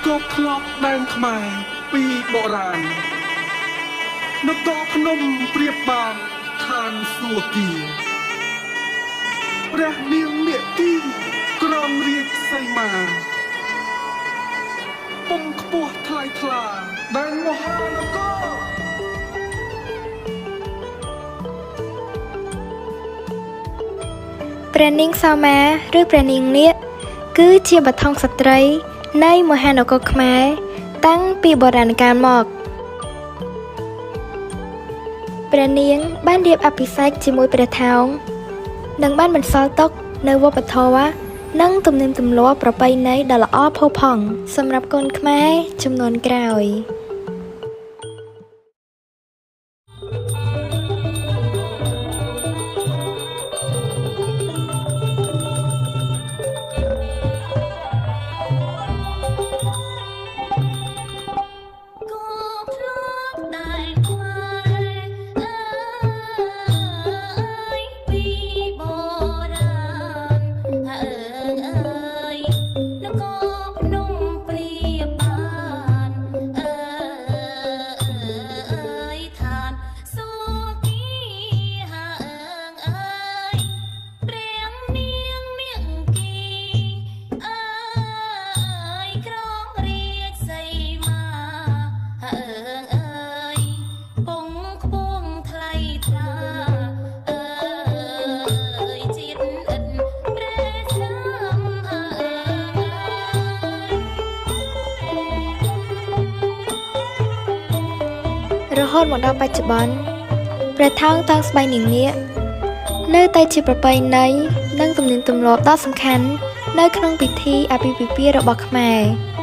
ก็คลอกแดงขมายปีโบราณนกก็พนมเปรียบบางทานสัวกีแรกเนียงเมียกี้กรองเรียกใส่มาปมขบวทลายทลาแดงโมหานกก็ព្រះនាងសោមាឬព្រះនាងនាគគឺជាបឋមក្សត្រីនៃមហានគរខ្មែរតាំងពីបុរាណកាលមកព្រះនាងបានរៀបអភិសេកជាមួយព្រះថោងនិងបានបន្សល់ទុកនូវវប្បធម៌និងទំនៀមទម្លាប់ប្រពៃណីដ៏ល្អផូរផង់សម្រាប់កូនខ្មែរជំនាន់ក្រោយរហូតមកដល់បច្ចុប្បន្នព្រះថោងតាំងស្បៃនាងនាគនៅតែជាប្រពៃណីនិងទំនៀមទម្លាប់ដ៏សំខាន់នៅក្នុងពិធីអាពាហ៍ពិពាហ៍របស់ខ្មែរ